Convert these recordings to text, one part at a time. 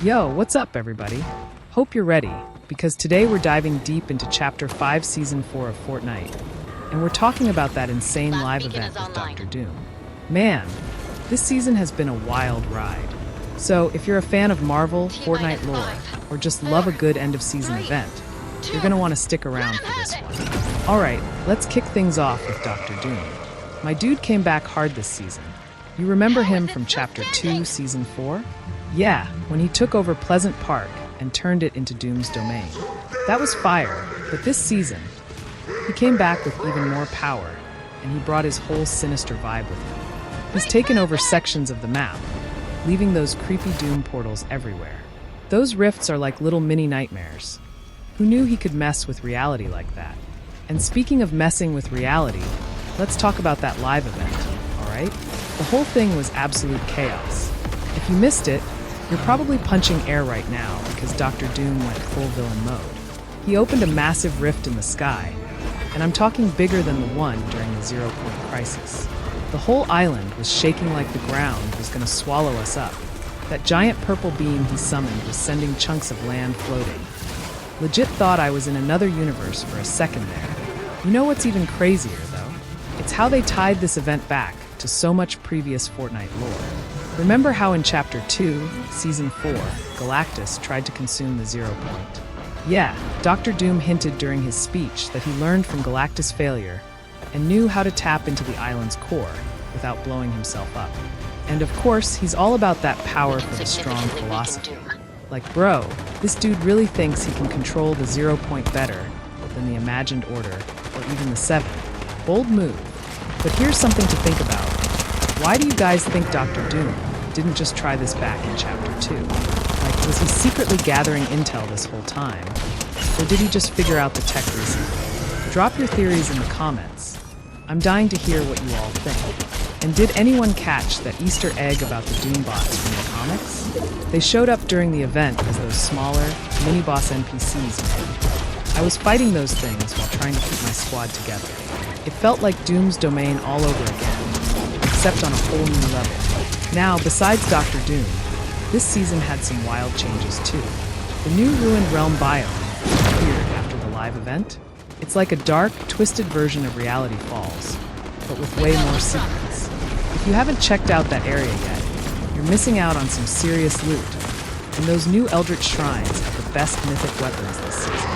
Yo, what's up, everybody? Hope you're ready, because today we're diving deep into Chapter 5, Season 4 of Fortnite, and we're talking about that insane live event with Dr. Doom. Man, this season has been a wild ride. So, if you're a fan of Marvel, Fortnite lore, or just love a good end-of-season event, you're gonna want to stick around for this one. Alright, let's kick things off with Dr. Doom. My dude came back hard this season. You remember him from Chapter 2, Season 4? Yeah, when he took over Pleasant Park and turned it into Doom's domain. That was fire, but this season, he came back with even more power, and he brought his whole sinister vibe with him. He's taken over sections of the map, leaving those creepy Doom portals everywhere. Those rifts are like little mini nightmares. Who knew he could mess with reality like that? And speaking of messing with reality, let's talk about that live event, alright? The whole thing was absolute chaos. If you missed it, you're probably punching air right now because Dr. Doom went full villain mode. He opened a massive rift in the sky, and I'm talking bigger than the one during the 0 Point crisis. The whole island was shaking like the ground was going to swallow us up. That giant purple beam he summoned was sending chunks of land floating. Legit thought I was in another universe for a second there. You know what's even crazier, though? It's how they tied this event back to so much previous Fortnite lore. Remember how in Chapter 2, Season 4, Galactus tried to consume the 0 Point? Yeah, Dr. Doom hinted during his speech that he learned from Galactus' failure and knew how to tap into the island's core without blowing himself up. And of course, he's all about that power for the strong philosophy. Like, bro, this dude really thinks he can control the 0 Point better than the Imagined Order or even the Seven. Bold move. But here's something to think about. Why do you guys think Dr. Doom didn't just try this back in Chapter 2? Like, was he secretly gathering intel this whole time? Or did he just figure out the tech recently? Drop your theories in the comments. I'm dying to hear what you all think. And did anyone catch that Easter egg about the Doom bots from the comics? They showed up during the event as those smaller, mini-boss NPCs made. I was fighting those things while trying to keep my squad together. It felt like Doom's domain all over again, except on a whole new level. Now, besides Dr. Doom, this season had some wild changes too. The new Ruined Realm biome appeared after the live event. It's like a dark, twisted version of Reality Falls, but with way more secrets. If you haven't checked out that area yet, you're missing out on some serious loot. And those new Eldritch Shrines have the best mythic weapons this season.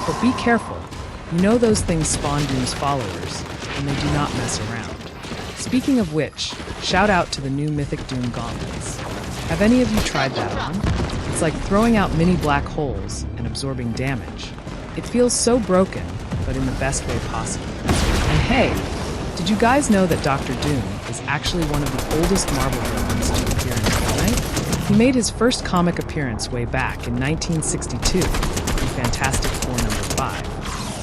But be careful. You know those things spawn Doom's followers, and they do not mess around. Speaking of which, shout out to the new Mythic Doom gauntlets. Have any of you tried that on? It's like throwing out mini black holes and absorbing damage. It feels so broken, but in the best way possible. And hey, did you guys know that Dr. Doom is actually one of the oldest Marvel villains to appear in Fortnite? He made his first comic appearance way back in 1962 in Fantastic Four #5.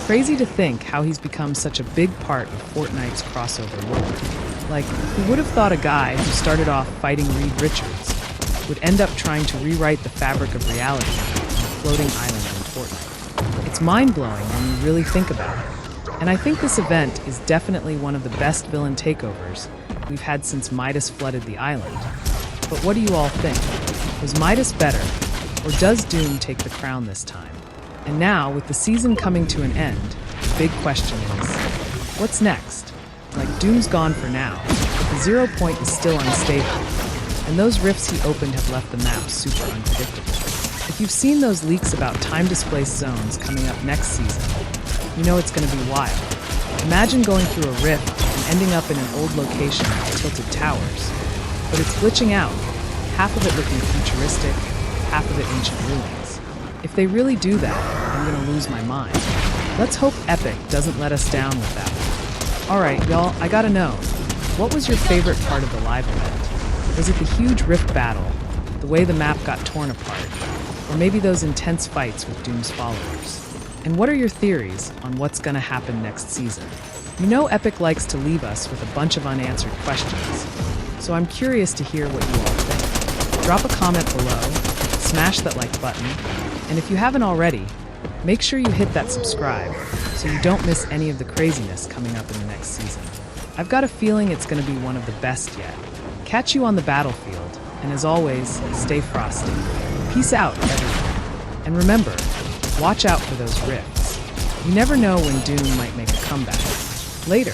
Crazy to think how he's become such a big part of Fortnite's crossover world. Like, who would have thought a guy who started off fighting Reed Richards would end up trying to rewrite the fabric of reality on a floating island in Fortnite? It's mind-blowing when you really think about it. And I think this event is definitely one of the best villain takeovers we've had since Midas flooded the island. But what do you all think? Was Midas better, or does Doom take the crown this time? And now, with the season coming to an end, the big question is, what's next? Like, Doom's gone for now, but the 0 Point is still unstable, and those rifts he opened have left the map super unpredictable. If you've seen those leaks about time-displaced zones coming up next season, you know it's going to be wild. Imagine going through a rift and ending up in an old location with tilted towers, but it's glitching out, half of it looking futuristic, half of it ancient ruins. If they really do that, I'm gonna lose my mind. Let's hope Epic doesn't let us down with that one. Alright, y'all, I gotta know, what was your favorite part of the live event? Was it the huge rift battle, the way the map got torn apart, or maybe those intense fights with Doom's followers? And what are your theories on what's gonna happen next season? You know Epic likes to leave us with a bunch of unanswered questions, so I'm curious to hear what you all think. Drop a comment below, smash that like button, and if you haven't already, make sure you hit that subscribe so you don't miss any of the craziness coming up in the next season. I've got a feeling it's going to be one of the best yet. Catch you on the battlefield, and as always, stay frosty. Peace out, everyone. And remember, watch out for those rifts. You never know when Doom might make a comeback. Later.